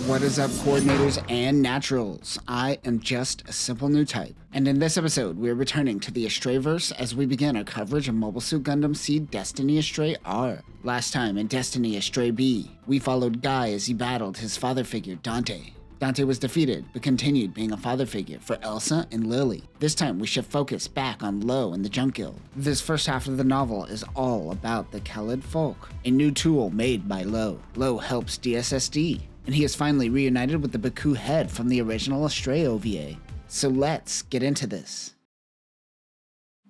What is up, coordinators and naturals? I am just a simple Newtype, and in this episode, we are returning to the Astrayverse as we begin our coverage of Mobile Suit Gundam Seed Destiny Astray R. Last time in Destiny Astray B, we followed Guy as he battled his father figure, Dante. Dante was defeated, but continued being a father figure for Elsa and Lily. This time, we shift focus back on Lo and the Junk Guild. This first half of the novel is all about the Kaleid-fuke, a new tool made by Lo. Lo helps DSSD, and he is finally reunited with the Baku head from the original Astray OVA. So let's get into this.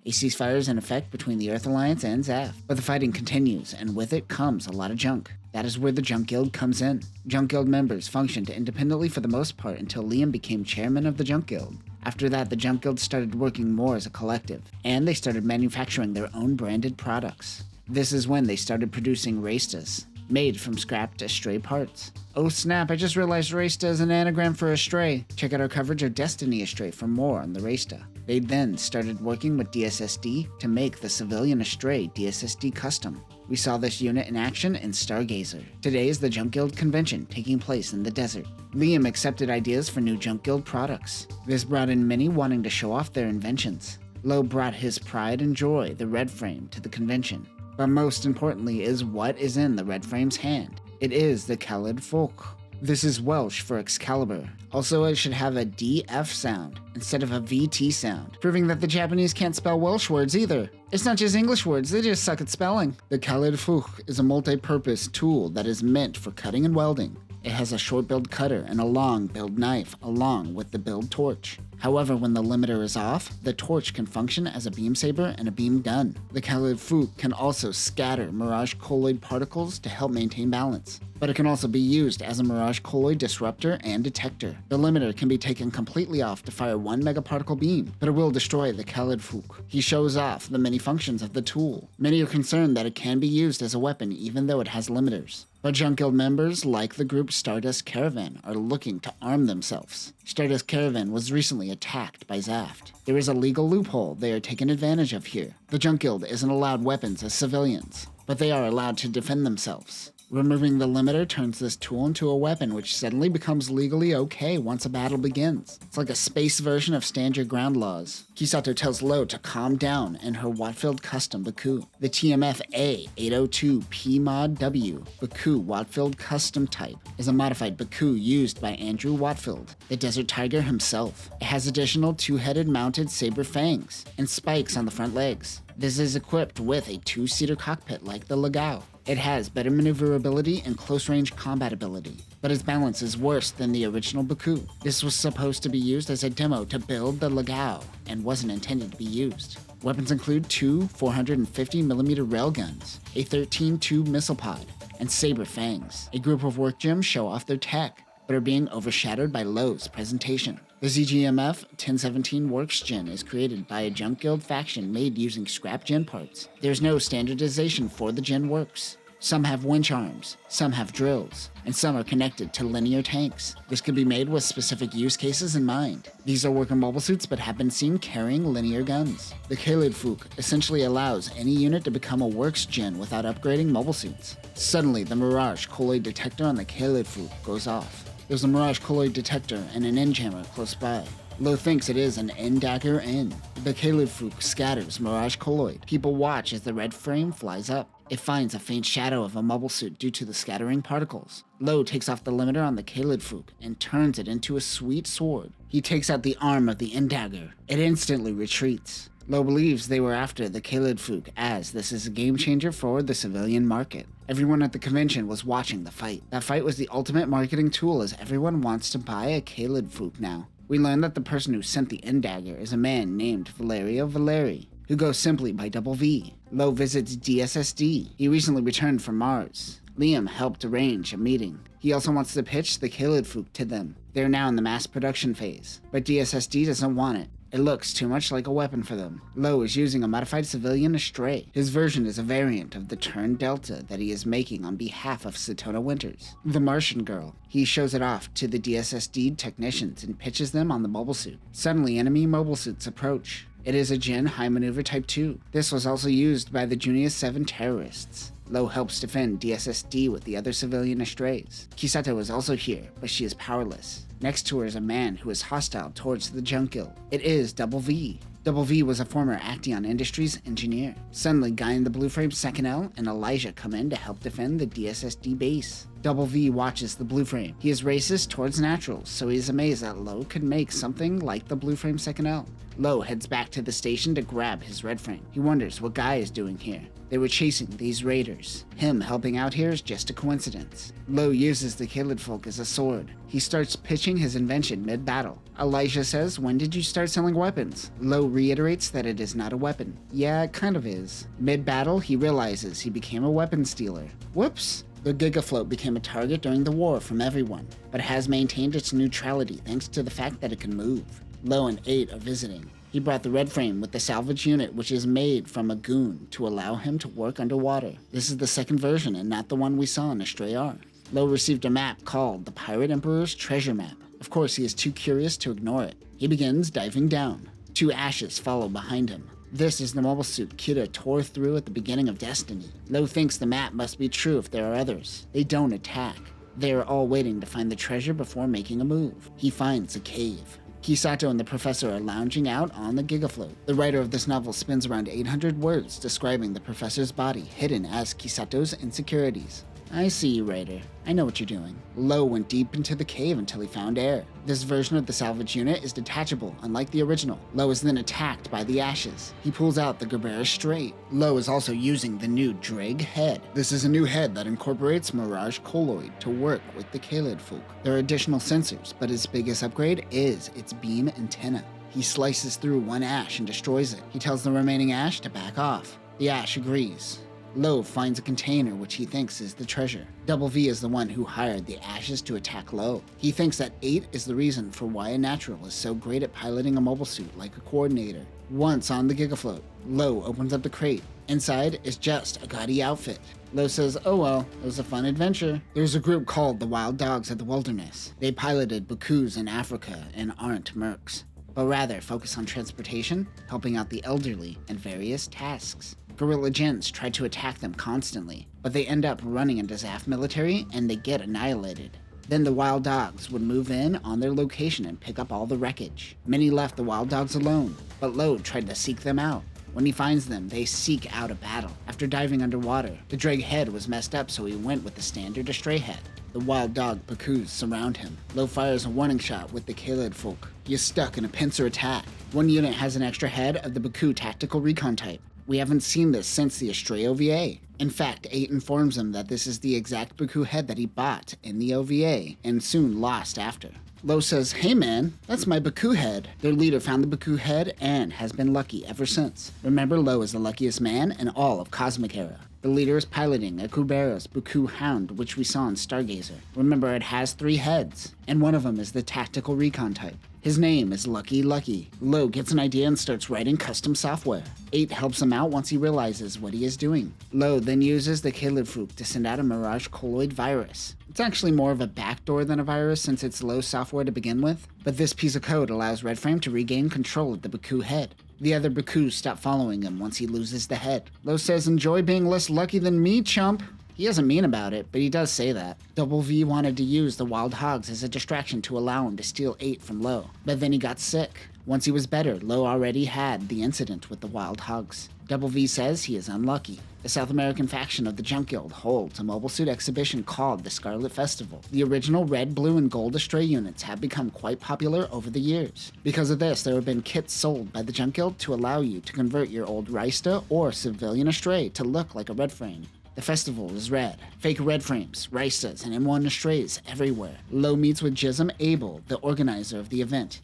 A ceasefire is in effect between the Earth Alliance and Zaf, but the fighting continues, and with it comes a lot of junk. That is where the Junk Guild comes in. Junk Guild members functioned independently for the most part until Liam became chairman of the Junk Guild. After that, the Junk Guild started working more as a collective, and they started manufacturing their own branded products. This is when they started producing Raistas, made from scrapped Astray parts. Oh snap, I just realized Raista is an anagram for Astray. Check out our coverage of Destiny Astray for more on the Raista. They then started working with DSSD to make the civilian Astray DSSD custom. We saw this unit in action in Stargazer. Today is the Junk Guild convention taking place in the desert. Liam accepted ideas for new Junk Guild products. This brought in many wanting to show off their inventions. Lo brought his pride and joy, the Red Frame, to the convention. But most importantly is what is in the Red Frame's hand. It is the Kaleid-fuke. This is Welsh for Excalibur. Also, it should have a DF sound instead of a VT sound, proving that the Japanese can't spell Welsh words either. It's not just English words, they just suck at spelling. The Kaleid-fuke is a multi-purpose tool that is meant for cutting and welding. It has a short build cutter and a long build knife along with the build torch. However, when the limiter is off, the torch can function as a beam saber and a beam gun. The Kaleid-fuke can also scatter Mirage colloid particles to help maintain balance, but it can also be used as a Mirage colloid disruptor and detector. The limiter can be taken completely off to fire 1 megaparticle beam, but it will destroy the Kaleid-fuke. He shows off the many functions of the tool. Many are concerned that it can be used as a weapon even though it has limiters. But Junk Guild members, like the group Stardust Caravan, are looking to arm themselves. Stardust Caravan was recently attacked by Zaft. There is a legal loophole they are taking advantage of here. The Junk Guild isn't allowed weapons as civilians, but they are allowed to defend themselves. Removing the limiter turns this tool into a weapon which suddenly becomes legally okay once a battle begins. It's like a space version of Stand Your Ground laws. Kisato tells Lo to calm down in her Wattfield custom Baku. The TMF A802 PMod W Baku Wattfield custom type is a modified Baku used by Andrew Wattfield, the Desert Tiger himself. It has additional two-headed mounted saber fangs and spikes on the front legs. This is equipped with a two-seater cockpit like the Lagao. It has better maneuverability and close-range combat ability, but its balance is worse than the original Baku. This was supposed to be used as a demo to build the Lagao, and wasn't intended to be used. Weapons include two 450mm railguns, a 13-tube missile pod, and saber fangs. A group of work gems show off their tech, but are being overshadowed by Lo's presentation. The ZGMF 1017 Works Gen is created by a Junk Guild faction made using scrap gen parts. There's no standardization for the gen works. Some have winch arms, some have drills, and some are connected to linear tanks. This could be made with specific use cases in mind. These are worker mobile suits but have been seen carrying linear guns. The Kaleid-fuke essentially allows any unit to become a works gen without upgrading mobile suits. Suddenly, the Mirage colloid detector on the Kaleid-fuke goes off. There's a Mirage colloid detector and an end jammer close by. Lo thinks it is an end dagger N. The Kaleid-fuke scatters Mirage colloid. People watch as the red frame flies up. It finds a faint shadow of a mobile suit due to the scattering particles. Lo takes off the limiter on the Kaleid-fuke and turns it into a sweet sword. He takes out the arm of the end dagger. It instantly retreats. Lo believes they were after the Kaleid-fuke, as this is a game changer for the civilian market. Everyone at the convention was watching the fight. That fight was the ultimate marketing tool as everyone wants to buy a Kaleid-fuke now. We learn that the person who sent the end dagger is a man named Valerio Valeri, who goes simply by Double V. Lo visits DSSD. He recently returned from Mars. Liam helped arrange a meeting. He also wants to pitch the Kaleid-fuke to them. They're now in the mass production phase, but DSSD doesn't want it. It looks too much like a weapon for them. Lo is using a modified civilian Astray. His version is a variant of the Turn Delta that he is making on behalf of Satona Winters, the Martian girl. He shows it off to the DSSD technicians and pitches them on the mobile suit. Suddenly, enemy mobile suits approach. It is a Gen High Maneuver Type 2. This was also used by the Junius 7 terrorists. Lo helps defend DSSD with the other civilian Astrays. Kisato is also here, but she is powerless. Next to her is a man who is hostile towards the Junk Guild. It is Double V. Double V was a former Acton Industries engineer. Suddenly, Guy in the Blue Frame 2nd L and Elijah come in to help defend the DSSD base. Double V watches the Blue Frame. He is racist towards naturals, so he is amazed that Lo could make something like the Blue Frame 2nd L. Lo heads back to the station to grab his red frame. He wonders what Guy is doing here. They were chasing these raiders. Him helping out here is just a coincidence. Lo uses the Kaleid-fuke as a sword. He starts pitching his invention mid-battle. Elijah says, "When did you start selling weapons?" Lo reiterates that it is not a weapon. Yeah, it kind of is. Mid-battle, he realizes he became a weapon stealer. Whoops! The Gigafloat became a target during the war from everyone, but has maintained its neutrality thanks to the fact that it can move. Lo and 8 are visiting. He brought the red frame with the salvage unit, which is made from a goon to allow him to work underwater. This is the second version and not the one we saw in Astray R. Lo received a map called the Pirate Emperor's Treasure Map. Of course, he is too curious to ignore it. He begins diving down. 2 ashes follow behind him. This is the mobile suit Kira tore through at the beginning of Destiny. Lo thinks the map must be true if there are others. They don't attack. They are all waiting to find the treasure before making a move. He finds a cave. Kisato and the professor are lounging out on the Gigafloat. The writer of this novel spends around 800 words describing the professor's body, hidden as Kisato's insecurities. I see you, writer. I know what you're doing. Lo went deep into the cave until he found air. This version of the salvage unit is detachable, unlike the original. Lo is then attacked by the ashes. He pulls out the Gerbera Strait. Lo is also using the new Dreg head. This is a new head that incorporates Mirage Colloid to work with the Kaleid-fuke. There are additional sensors, but its biggest upgrade is its beam antenna. He slices through one ash and destroys it. He tells the remaining ash to back off. The ash agrees. Lo finds a container which he thinks is the treasure. Double V is the one who hired the ashes to attack Lo. He thinks that 8 is the reason for why a natural is so great at piloting a mobile suit like a coordinator. Once on the Gigafloat, Lo opens up the crate. Inside is just a gaudy outfit. Lo says, "Oh well, it was a fun adventure." There's a group called the Wild Dogs of the Wilderness. They piloted Bakus in Africa and aren't mercs, but rather focus on transportation, helping out the elderly, and various tasks. Guerrilla gens try to attack them constantly, but they end up running into Zaf military and they get annihilated. Then the Wild Dogs would move in on their location and pick up all the wreckage. Many left the Wild Dogs alone, but Lo tried to seek them out. When he finds them, they seek out a battle. After diving underwater, the Dreg head was messed up, so he went with the standard Astray head. The Wild Dog Bakus surround him. Lo fires a warning shot with the Kaleid-fuke. He is stuck in a pincer attack. One unit has an extra head of the Baku tactical recon type. We haven't seen this since the Astray OVA. In fact, 8 informs him that this is the exact Baku head that he bought in the OVA, and soon lost after. Lo says, "Hey man, that's my Baku head." Their leader found the Baku head and has been lucky ever since. Remember, Lo is the luckiest man in all of Cosmic Era. The leader is piloting a Kubera's Baku Hound, which we saw in Stargazer. Remember, it has 3 heads, and one of them is the tactical recon type. His name is Lucky Lucky. Lo gets an idea and starts writing custom software. 8 helps him out once he realizes what he is doing. Lo then uses the Kaleid-fuke to send out a Mirage Colloid virus. It's actually more of a backdoor than a virus since it's low software to begin with, but this piece of code allows Redframe to regain control of the Baku head. The other Bakus stop following him once he loses the head. Lo says, "Enjoy being less lucky than me, chump." He isn't mean about it, but he does say that. Double V wanted to use the Wild Hogs as a distraction to allow him to steal 8 from Lo, but then he got sick. Once he was better, Lo already had the incident with the Wild Hogs. Double V says he is unlucky. The South American faction of the Junk Guild holds a mobile suit exhibition called the Scarlet Festival. The original red, blue, and gold Astray units have become quite popular over the years. Because of this, there have been kits sold by the Junk Guild to allow you to convert your old Rista or civilian Astray to look like a red frame. The festival is red. Fake red frames, Ristas, and M1 Astrays everywhere. Lo meets with Jism Abel, the organizer of the event.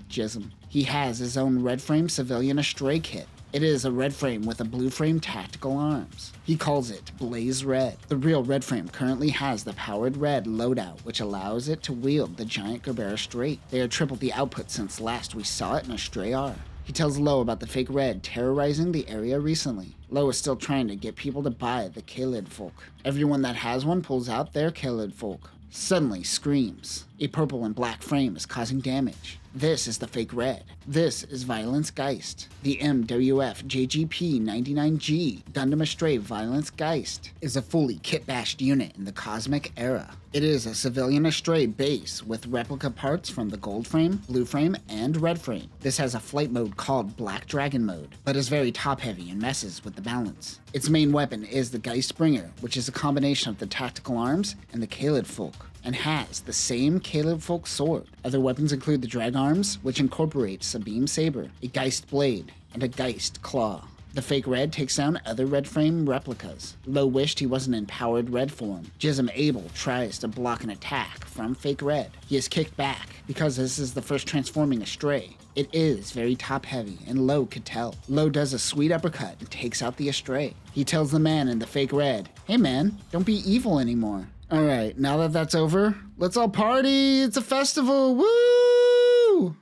Jism. He has his own red frame civilian Astray kit. It is a red frame with a blue frame tactical arms. He calls it Blaze Red. The real red frame currently has the powered red loadout, which allows it to wield the giant Gerbera Strait. They are tripled the output since last we saw it in Astray R. He tells Lo about the fake red terrorizing the area recently. Lo is still trying to get people to buy the Kaleid-fuke. Everyone that has one pulls out their Kaleid-fuke. Suddenly screams. A purple and black frame is causing damage. This is the fake red. This is Violence Geist. The MWF JGP-99G Gundam Astray Violence Geist is a fully kit-bashed unit in the Cosmic Era. It is a civilian Astray base with replica parts from the gold frame, blue frame, and red frame. This has a flight mode called Black Dragon mode, but is very top-heavy and messes with the balance. Its main weapon is the Geistbringer, which is a combination of the tactical arms and the Kaleid-fuke, and has the same Kaleid-fuke sword. Other weapons include the drag arms, which incorporates a beam saber, a Geist blade, and a Geist claw. The fake red takes down other red frame replicas. Lo wished he wasn't in powered red form. Jism Abel tries to block an attack from fake red. He is kicked back because this is the first transforming Astray. It is very top heavy, and Lo could tell. Lo does a sweet uppercut and takes out the Astray. He tells the man in the fake red, "Hey man, don't be evil anymore." Alright, now that that's over, let's all party! It's a festival! Woo!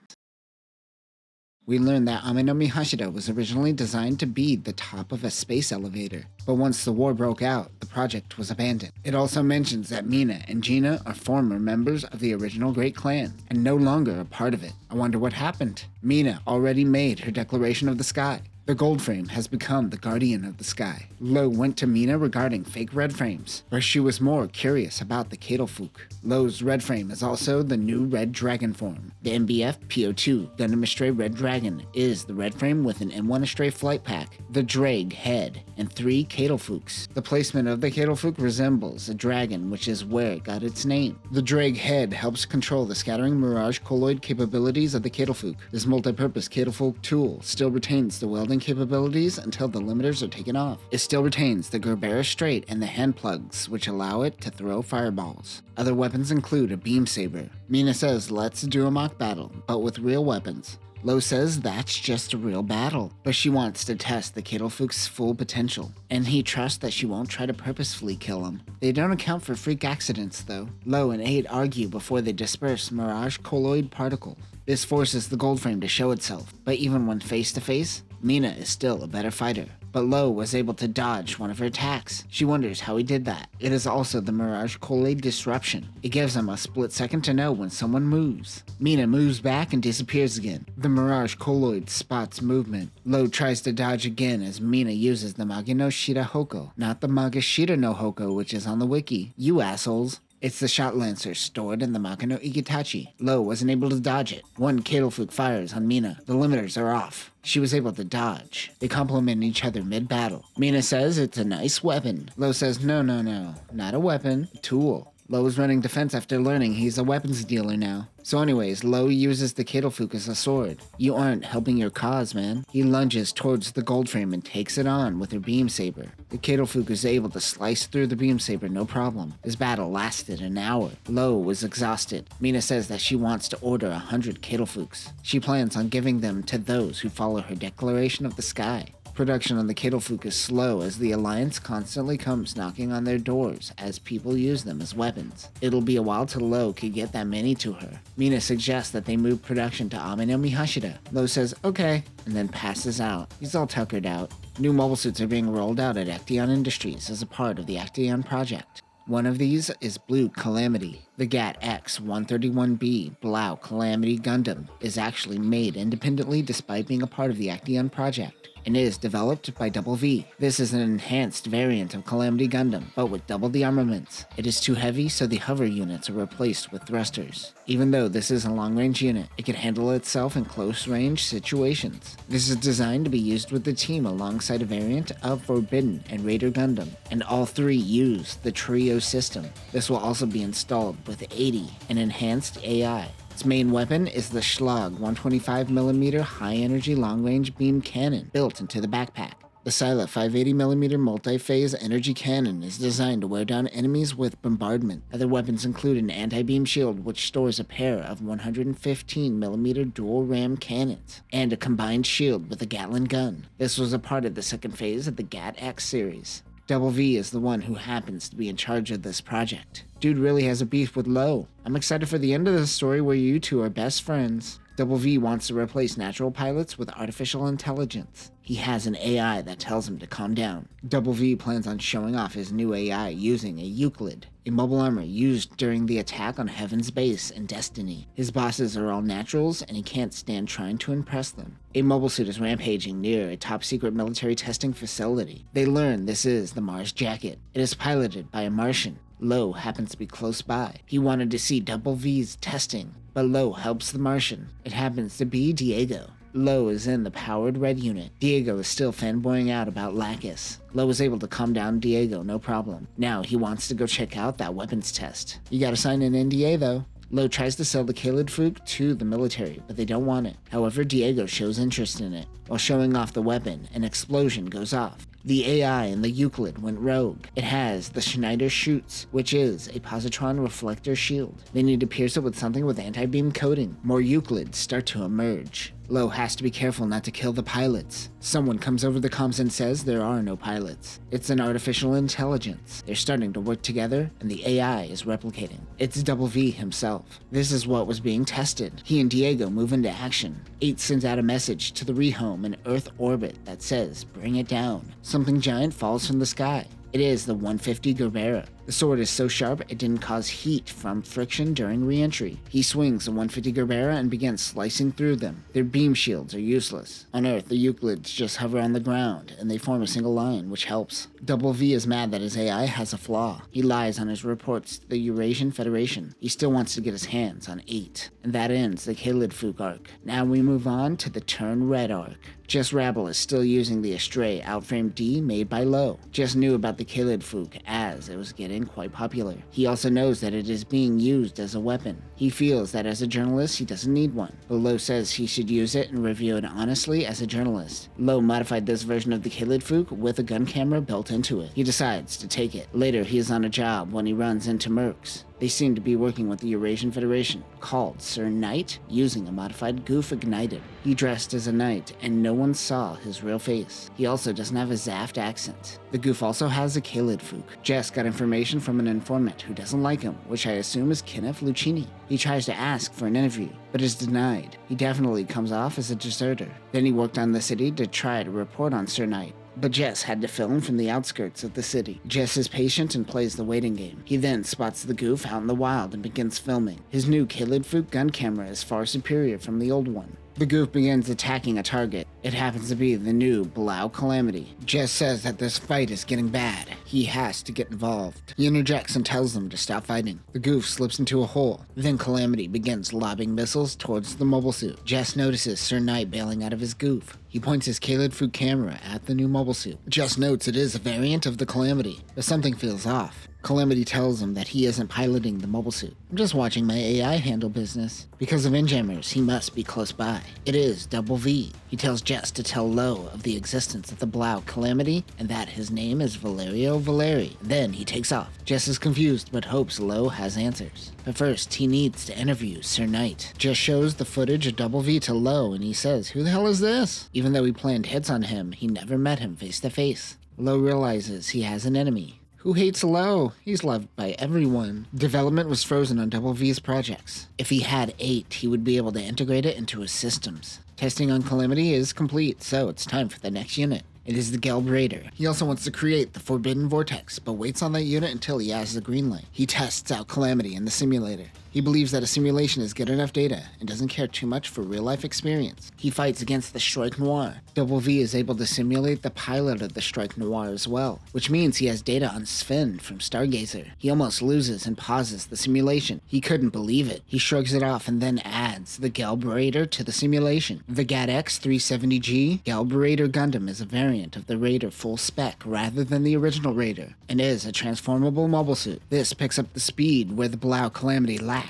We learned that Ame no Miyashita was originally designed to be the top of a space elevator, but once the war broke out, the project was abandoned. It also mentions that Mina and Gina are former members of the original Great Clan, and no longer a part of it. I wonder what happened. Mina already made her declaration of the sky. The gold frame has become the guardian of the sky. Lo went to Mina regarding fake red frames, where she was more curious about the Kaleid-fuke. Lo's red frame is also the new red dragon form. The MBF PO2 Gundam Astray Red Dragon is the red frame with an M1 Astray flight pack, the Drag head, and 3 Kaleid-fukes. The placement of the Kaleid-fuke resembles a dragon, which is where it got its name. The Drag head helps control the scattering mirage colloid capabilities of the Kaleid-fuke. This multi-purpose Kaleid-fuke tool still retains the welding capabilities until the limiters are taken off. It still retains the Gerbera straight and the hand plugs, which allow it to throw fireballs. Other weapons include a beam saber. Mina says, "Let's do a mock battle, but with real weapons." Lo says that's just a real battle, but she wants to test the Kaleid-fuke's full potential, and he trusts that she won't try to purposefully kill him. They don't account for freak accidents though. Lo and 8 argue before they disperse mirage colloid particles. This forces the gold frame to show itself, but even when face to face, Mina is still a better fighter. But Lo was able to dodge one of her attacks. She wonders how he did that. It is also the mirage colloid disruption. It gives him a split second to know when someone moves. Mina moves back and disappears again. The mirage colloid spots movement. Lo tries to dodge again as Mina uses the Mage no Shira Hoko, not the Mage Shira no Hoko, which is on the wiki. You assholes. It's the shot lancer stored in the Maka no Igitachi. Lo wasn't able to dodge it. One Kaleid-fuke fires on Mina. The limiters are off. She was able to dodge. They complement each other mid-battle. Mina says it's a nice weapon. Lo says no, not a weapon, a tool. Lo is running defense after learning he's a weapons dealer now. So anyways, Lo uses the Kaleid-fuke as a sword. You aren't helping your cause, man. He lunges towards the gold frame and takes it on with her beam saber. The Kaleid-fuke is able to slice through the beam saber no problem. This battle lasted an hour. Lo was exhausted. Mina says that she wants to order 100 Kaleid-fukes. She plans on giving them to those who follow her declaration of the sky. Production on the Kaleid-fuke is slow as the Alliance constantly comes knocking on their doors as people use them as weapons. It'll be a while till Lo could get that many to her. Mina suggests that they move production to Ame no Miyashita. Lo says okay, and then passes out. He's all tuckered out. New mobile suits are being rolled out at Acton Industries as a part of the Acton project. One of these is Blue Calamity. The GAT X-131B Blau Calamity Gundam is actually made independently despite being a part of the Acton project, and is developed by Double V. This is an enhanced variant of Calamity Gundam, but with double the armaments. It is too heavy, so the hover units are replaced with thrusters. Even though this is a long-range unit, it can handle itself in close-range situations. This is designed to be used with the team alongside a variant of Forbidden and Raider Gundam, and all 3 use the Trio system. This will also be installed with 80 and enhanced AI. Its main weapon is the Schlag 125mm high-energy long-range beam cannon built into the backpack. The Scylla 580mm multi-phase energy cannon is designed to wear down enemies with bombardment. Other weapons include an anti-beam shield which stores a pair of 115mm dual-ram cannons, and a combined shield with a Gatling gun. This was a part of the second phase of the GAT X series. Double V is the one who happens to be in charge of this project. Dude really has a beef with Lo. I'm excited for the end of the story where you two are best friends. Double V wants to replace natural pilots with artificial intelligence. He has an AI that tells him to calm down. Double V plans on showing off his new AI using a Euclid, a mobile armor used during the attack on Heaven's base in Destiny. His bosses are all naturals and he can't stand trying to impress them. A mobile suit is rampaging near a top-secret military testing facility. They learn this is the Mars Jacket. It is piloted by a Martian. Lo happens to be close by. He wanted to see Double V's testing, but Lo helps the Martian. It happens to be Diego. Lo is in the powered red unit. Diego is still fanboying out about Lacus. Lo was able to calm down Diego, no problem. Now he wants to go check out that weapons test. You gotta sign an NDA though. Lo tries to sell the Kaleid-fuke to the military, but they don't want it. However, Diego shows interest in it. While showing off the weapon, an explosion goes off. The AI in the Euclid went rogue. It has the Schneider Schutz, which is a positron reflector shield. They need to pierce it with something with anti-beam coating. More Euclids start to emerge. Lo has to be careful not to kill the pilots. Someone comes over the comms and says there are no pilots. It's an artificial intelligence. They're starting to work together, and the AI is replicating. It's Double V himself. This is what was being tested. He and Diego move into action. 8 sends out a message to the rehome in Earth orbit that says, "Bring it down." Something giant falls from the sky. It is the 150 Gerbera. The sword is so sharp it didn't cause heat from friction during re-entry. He swings the 150 Gerbera and begins slicing through them. Their beam shields are useless. On Earth, the Euclids just hover on the ground, and they form a single line, which helps. Double V is mad that his AI has a flaw. He lies on his reports to the Eurasian Federation. He still wants to get his hands on 8. And that ends the Kaleid-fuke arc. Now we move on to the Turn Red arc. Jess Rabble is still using the Astray Outframe D made by Lo. Jess knew about the Kaleid-fuke as it was getting quite popular. He also knows that it is being used as a weapon. He feels that as a journalist he doesn't need one, but Lo says he should use it and review it honestly as a journalist. Lo modified this version of the Kaleid-fuke with a gun camera built into it. He decides to take it. Later he is on a job when he runs into Mercs. They seem to be working with the Eurasian Federation, called Sir Knight, using a modified goof ignited. He dressed as a knight, and no one saw his real face. He also doesn't have a Zaft accent. The goof also has a Kaleid-fuke. Jess got information from an informant who doesn't like him, which I assume is Kenneth Lucchini. He tries to ask for an interview, but is denied. He definitely comes off as a deserter. Then he worked on the city to try to report on Sir Knight. But Jess had to film from the outskirts of the city. Jess is patient and plays the waiting game. He then spots the goof out in the wild and begins filming. His new Kaleid-fuke gun camera is far superior from the old one. The goof begins attacking a target. It happens to be the new Blau Calamity. Jess says that this fight is getting bad. He has to get involved. He interjects and tells them to stop fighting. The goof slips into a hole. Then Calamity begins lobbing missiles towards the mobile suit. Jess notices Sir Knight bailing out of his goof. He points his Kaleid-fuke camera at the new mobile suit. Jess notes it is a variant of the Calamity, but something feels off. Calamity tells him that he isn't piloting the mobile suit. I'm just watching my AI handle business. Because of Injammers, he must be close by. It is Double V. He tells Jess to tell Lo of the existence of the Blau Calamity and that his name is Valerio Valeri. Then he takes off. Jess is confused but hopes Lo has answers. But first, he needs to interview Sir Knight. Jess shows the footage of Double V to Lo and he says, "Who the hell is this?" Even though he planned hits on him, he never met him face to face. Lo realizes he has an enemy. Who hates Lo? He's loved by everyone. Development was frozen on Double V's projects. If he had 8, he would be able to integrate it into his systems. Testing on Calamity is complete, so it's time for the next unit. It is the Gelb Raider. He also wants to create the Forbidden Vortex, but waits on that unit until he has the green light. He tests out Calamity in the simulator. He believes that a simulation is good enough data and doesn't care too much for real-life experience. He fights against the Strike Noir. Double V is able to simulate the pilot of the Strike Noir as well, which means he has data on Sven from Stargazer. He almost loses and pauses the simulation. He couldn't believe it. He shrugs it off and then adds the Gelb Raider to the simulation. The GAT-X 370G Gelb Raider Gundam is a variant of the Raider full spec rather than the original Raider, and is a transformable mobile suit. This picks up the speed where the Blau Calamity lacks.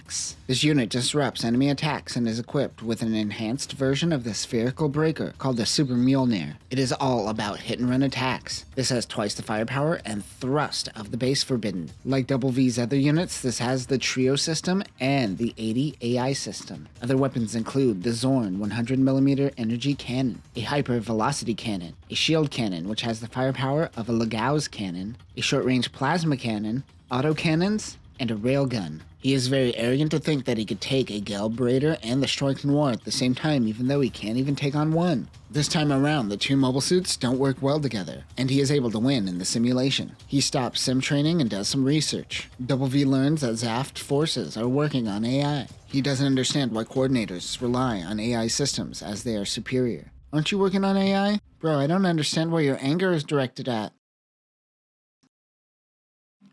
This unit disrupts enemy attacks and is equipped with an enhanced version of the spherical breaker called the Super Mjolnir. It is all about hit-and-run attacks. This has twice the firepower and thrust of the base Forbidden. Like Double V's other units, this has the Trio system and the 80 AI system. Other weapons include the Zorn 100mm energy cannon, a hyper-velocity cannon, a shield cannon which has the firepower of a Lagau's cannon, a short-range plasma cannon, autocannons, and a railgun. He is very arrogant to think that he could take a Galbrader and the Strike Noir at the same time, even though he can't even take on one. This time around, the two mobile suits don't work well together, and he is able to win in the simulation. He stops sim training and does some research. Double V learns that Zaft forces are working on AI. He doesn't understand why coordinators rely on AI systems as they are superior. Aren't you working on AI? Bro, I don't understand where your anger is directed at.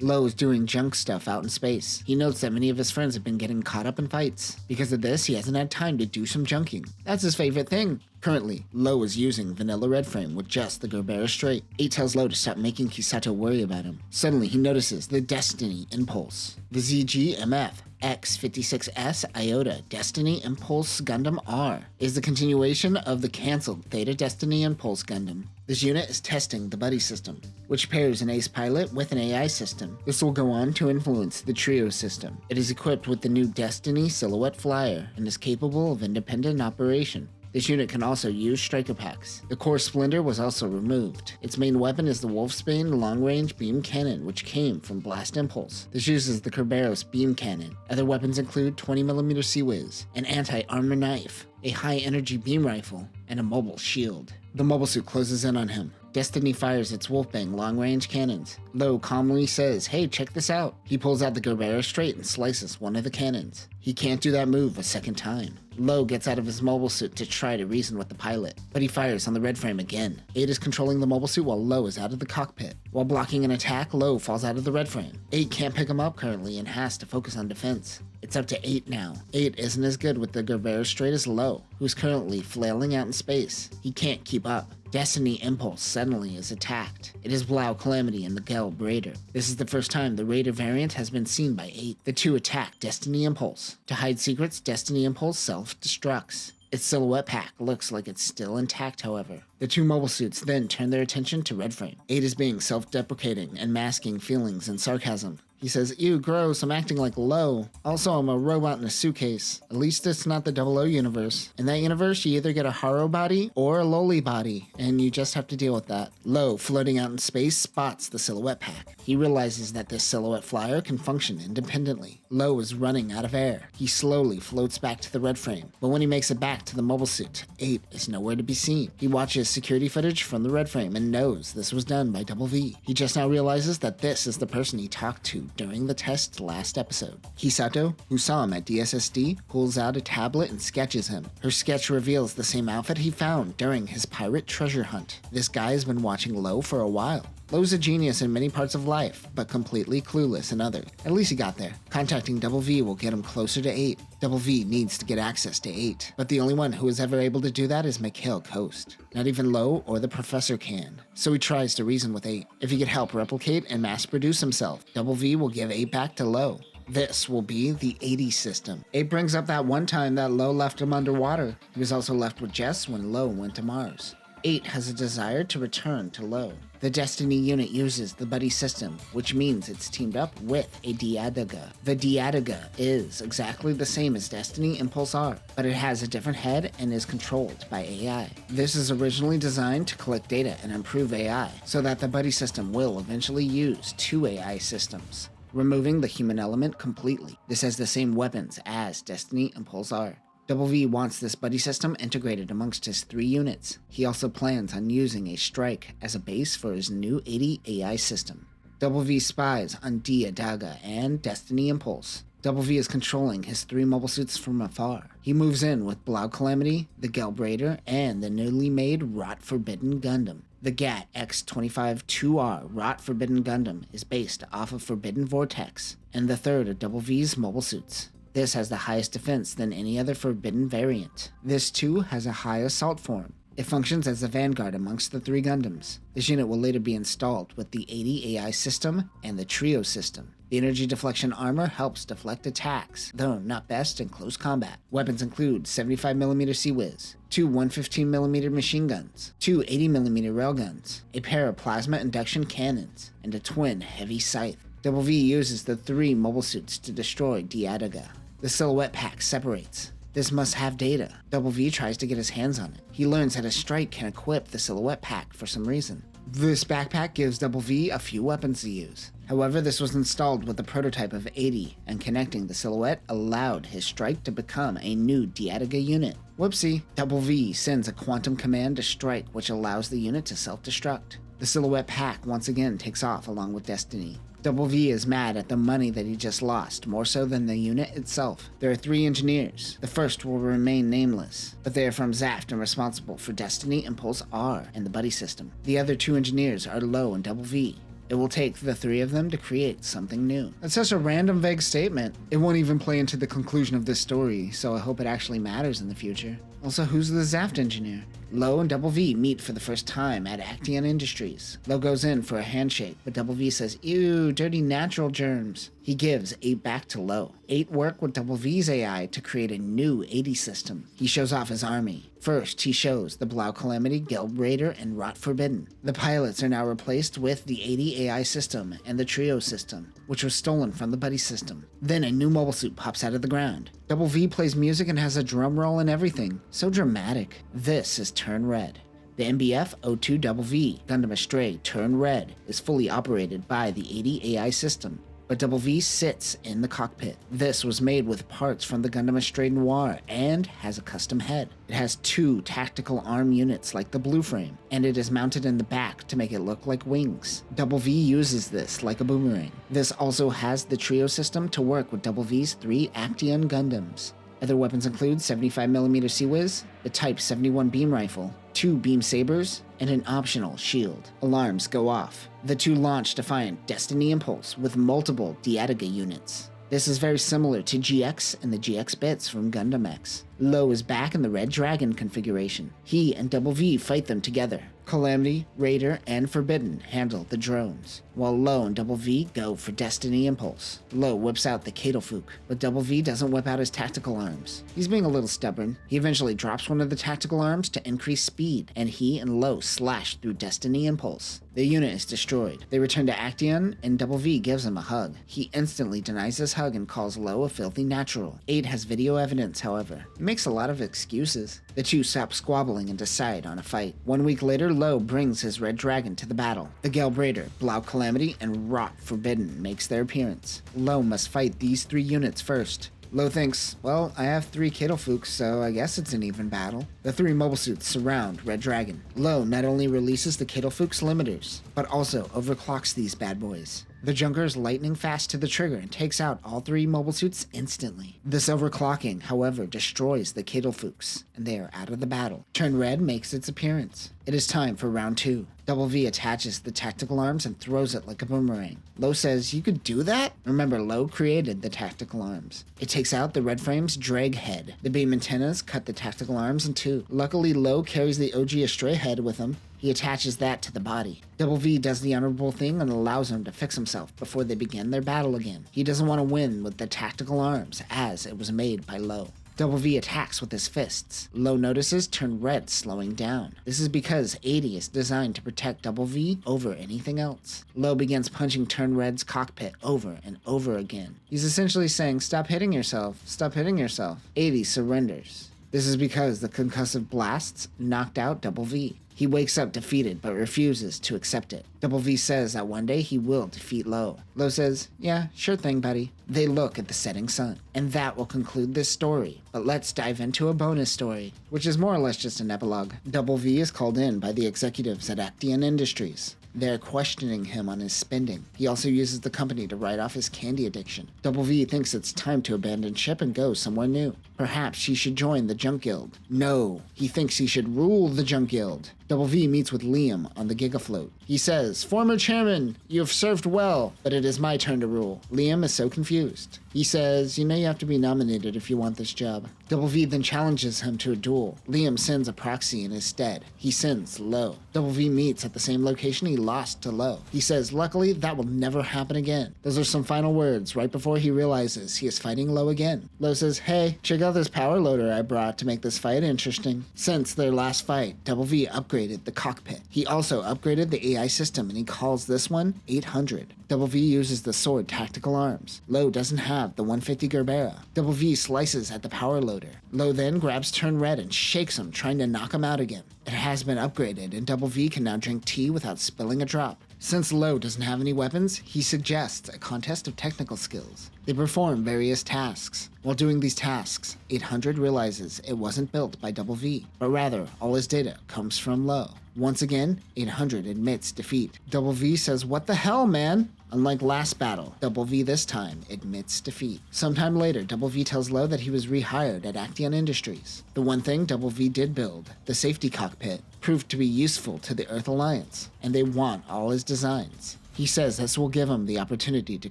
Lo is doing junk stuff out in space. He notes that many of his friends have been getting caught up in fights. Because of this, he hasn't had time to do some junking. That's his favorite thing. Currently, Lo is using vanilla red frame with just the Gerbera straight. 8 tells Lo to stop making Kisato worry about him. Suddenly, he notices the Destiny Impulse. The ZG-MF X56S Iota Destiny Impulse Gundam R is the continuation of the cancelled Theta Destiny Impulse Gundam. This unit is testing the buddy system, which pairs an ace pilot with an AI system. This will go on to influence the trio system. It is equipped with the new Destiny Silhouette Flyer and is capable of independent operation. This unit can also use striker packs. The core splinter was also removed. Its main weapon is the Wolfsbane long-range beam cannon, which came from Blast Impulse. This uses the Kerberos beam cannon. Other weapons include 20mm Seawiz, an anti-armor knife, a high-energy beam rifle, and a mobile shield. The mobile suit closes in on him. Destiny fires its Wolfbane long-range cannons. Lo calmly says, "Hey, check this out." He pulls out the Gerbera straight and slices one of the cannons. He can't do that move a second time. Lo gets out of his mobile suit to try to reason with the pilot, but he fires on the red frame again. 8 is controlling the mobile suit while Lo is out of the cockpit. While blocking an attack, Lo falls out of the red frame. 8 can't pick him up currently and has to focus on defense. It's up to 8 now. 8 isn't as good with the Gerbera straight as Lo, who's currently flailing out in space. He can't keep up. Destiny Impulse suddenly is attacked. It is Blau Calamity and the Galbrader. This is the first time the Raider variant has been seen by 8. The two attack Destiny Impulse. To hide secrets, Destiny Impulse self-destructs. Its silhouette pack looks like it's still intact, however. The two mobile suits then turn their attention to Red Frame. 8 is being self-deprecating and masking feelings and sarcasm. He says, "Ew, gross, I'm acting like Lo. Also, I'm a robot in a suitcase. At least it's not the 00 universe. In that universe, you either get a Haro body or a Loli body, and you just have to deal with that." Lo, floating out in space, spots the silhouette pack. He realizes that this silhouette flyer can function independently. Lo is running out of air. He slowly floats back to the red frame, but when he makes it back to the mobile suit, 8 is nowhere to be seen. He watches security footage from the red frame and knows this was done by Double V. He just now realizes that this is the person he talked to during the test last episode. Kisato, who saw him at DSSD, pulls out a tablet and sketches him. Her sketch reveals the same outfit he found during his pirate treasure hunt. This guy has been watching Lo for a while. Lo's a genius in many parts of life, but completely clueless in others. At least he got there. Contacting Double V will get him closer to 8. Double V needs to get access to 8, but the only one who is ever able to do that is Mikhail Coast. Not even Lo or the Professor can. So he tries to reason with 8. If he could help replicate and mass-produce himself, Double V will give 8 back to Lo. This will be the 80 system. 8 brings up that one time that Lo left him underwater. He was also left with Jess when Lo went to Mars. 8 has a desire to return to Lo. The Destiny unit uses the buddy system, which means it's teamed up with a Diadaga. The Diadaga is exactly the same as Destiny Impulse R, but it has a different head and is controlled by AI. This is originally designed to collect data and improve AI, so that the buddy system will eventually use 2 AI systems, removing the human element completely. This has the same weapons as Destiny Impulse R. Double V wants this buddy system integrated amongst his 3 units. He also plans on using a strike as a base for his new 80 AI system. Double V spies on Diadaga and Destiny Impulse. Double V is controlling his 3 mobile suits from afar. He moves in with Blau Calamity, the Galbrader, and the newly made Rot Forbidden Gundam. The GAT X25-2R Rot Forbidden Gundam is based off of Forbidden Vortex, and the third of Double V's mobile suits. This has the highest defense than any other Forbidden variant. This too has a high assault form. It functions as a vanguard amongst the 3 Gundams. This unit will later be installed with the 80 AI system and the trio system. The energy deflection armor helps deflect attacks, though not best in close combat. Weapons include 75mm Seawiz, 2 115mm machine guns, 2 80mm railguns, a pair of plasma induction cannons, and a twin heavy scythe. Double V uses the 3 mobile suits to destroy Diadaga. The silhouette pack separates. This must have data. Double V tries to get his hands on it. He learns that a strike can equip the silhouette pack for some reason. This backpack gives Double V a few weapons to use. However, this was installed with a prototype of 80, and connecting the silhouette allowed his strike to become a new Diadiga unit. Whoopsie, Double V sends a quantum command to strike, which allows the unit to self-destruct. The silhouette pack once again takes off along with Destiny. Double V is mad at the money that he just lost, more so than the unit itself. There are 3 engineers. The first will remain nameless, but they are from Zaft and responsible for Destiny, Impulse R, and the buddy system. The other 2 engineers are Low and Double V. It will take the 3 of them to create something new. That's such a random, vague statement. It won't even play into the conclusion of this story, so I hope it actually matters in the future. Also, who's the Zaft engineer? Low and Double V meet for the first time at Acton Industries. Low goes in for a handshake, but Double V says, "Ew, dirty natural germs." He gives 8 back to Low. 8 work with Double V's AI to create a new 80 system. He shows off his army. First, he shows the Blau Calamity, Gelb Raider, and Rot Forbidden. The pilots are now replaced with the 80 AI system and the Trio system, which was stolen from the Buddy system. Then a new mobile suit pops out of the ground. Double V plays music and has a drum roll and everything. So dramatic. This is Turn Red. The MBF 02 Double V Gundam Astray Turn Red is fully operated by the 80 AI system, but Double V sits in the cockpit. This was made with parts from the Gundam Astray Noir and has a custom head. It has 2 tactical arm units like the Blue Frame, and it is mounted in the back to make it look like wings. Double V uses this like a boomerang. This also has the Trio system to work with Double V's 3 Acton Gundams. Other weapons include 75mm Sea-Wiz, the Type 71 beam rifle, 2 beam sabers, and an optional shield. Alarms go off. The 2 launch Defiant Destiny Impulse with multiple Diadiga units. This is very similar to GX and the GX bits from Gundam X. Low is back in the Red Dragon configuration. He and Double V fight them together. Calamity, Raider, and Forbidden handle the drones, while Low and Double V go for Destiny Impulse. Low whips out the Kaleid-fuke, but Double V doesn't whip out his tactical arms. He's being a little stubborn. He eventually drops one of the tactical arms to increase speed, and he and Low slash through Destiny Impulse. The unit is destroyed. They return to Acton, and Double V gives him a hug. He instantly denies this hug and calls Low a filthy natural. 8 has video evidence, however. He makes a lot of excuses. The 2 stop squabbling and decide on a fight. 1 week later, Low brings his Red Dragon to the battle. The Gelb Raider, Blau Calamity, and Rot Forbidden makes their appearance. Low must fight these 3 units first. Low thinks, well, I have 3 Kaleid-fukes, so I guess it's an even battle. The 3 mobile suits surround Red Dragon. Low not only releases the Kaleid-fuke's limiters, but also overclocks these bad boys. The Junker is lightning fast to the trigger and takes out all 3 mobile suits instantly. This overclocking, however, destroys the Kaleid-fukes, and they are out of the battle. Turn Red makes its appearance. It is time for round 2. Double V attaches the tactical arms and throws it like a boomerang. Low says, "You could do that?" Remember, Low created the tactical arms. It takes out the Red Frame's drag head. The beam antennas cut the tactical arms in 2. Luckily, Low carries the OG Astray head with him. He attaches that to the body. Double V does the honorable thing and allows him to fix himself before they begin their battle again. He doesn't want to win with the tactical arms, as it was made by Low. Double V attacks with his fists. Low notices Turn Red slowing down. This is because 80 is designed to protect Double V over anything else. Low begins punching Turn Red's cockpit over and over again. He's essentially saying, "Stop hitting yourself, stop hitting yourself." 80 surrenders. This is because the concussive blasts knocked out Double V. He wakes up defeated but refuses to accept it. Double V says that one day he will defeat Low. Low says, "Yeah, sure thing, buddy." They look at the setting sun. And that will conclude this story. But let's dive into a bonus story, which is more or less just an epilogue. Double V is called in by the executives at Acton Industries. They're questioning him on his spending. He also uses the company to write off his candy addiction. Double V thinks it's time to abandon ship and go somewhere new. Perhaps he should join the Junk Guild. No, he thinks he should rule the Junk Guild. Double V meets with Liam on the Gigafloat. He says, "Former chairman, you have served well, but it is my turn to rule." Liam is so confused. He says, "You know you have to be nominated if you want this job." Double V then challenges him to a duel. Liam sends a proxy in his stead. He sends Low. Double V meets at the same location he lost to Low. He says, "Luckily, that will never happen again." Those are some final words right before he realizes he is fighting Low again. Low says, "Hey, check out out this power loader I brought to make this fight interesting. Since their last fight, Double V upgraded the cockpit. He also upgraded the AI system, and he calls this one 800. Double V uses the sword tactical arms. Lo doesn't have the 150 Gerbera. Double V slices at the power loader. Lo then grabs Turn Red and shakes him, trying to knock him out again. It has been upgraded, and Double V can now drink tea without spilling a drop. Since Lo doesn't have any weapons, he suggests a contest of technical skills. They perform various tasks. While doing these tasks, 800 realizes it wasn't built by Double V, but rather all his data comes from Lo. Once again, 800 admits defeat. Double V says, "What the hell, man?" Unlike last battle, Double V this time admits defeat. Sometime later, Double V tells Lo that he was rehired at Acton Industries. The one thing Double V did build, the safety cockpit, proved to be useful to the Earth Alliance, and they want all his designs. He says this will give him the opportunity to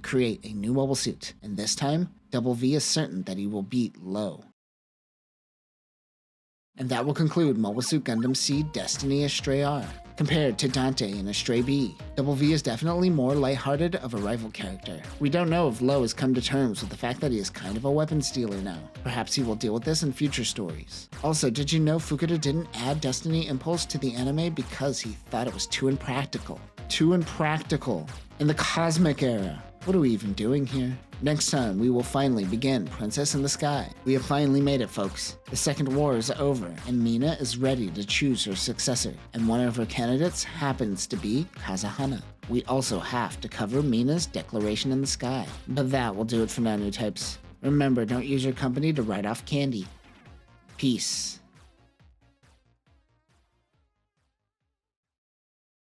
create a new mobile suit, and this time, Double V is certain that he will beat Lo. And that will conclude Mobile Suit Gundam Seed Destiny Astray R. Compared to Dante in Astray B, Double V is definitely more lighthearted of a rival character. We don't know if Lo has come to terms with the fact that he is kind of a weapons dealer now. Perhaps he will deal with this in future stories. Also, did you know Fukuda didn't add Destiny Impulse to the anime because he thought it was too impractical? Too impractical. In the Cosmic Era. What are we even doing here? Next time, we will finally begin Princess in the Sky. We have finally made it, folks. The Second War is over, and Mina is ready to choose her successor, and one of her candidates happens to be Kazahana. We also have to cover Mina's declaration in the sky. But that will do it for now, Newtypes. Remember, don't use your company to write off candy. Peace.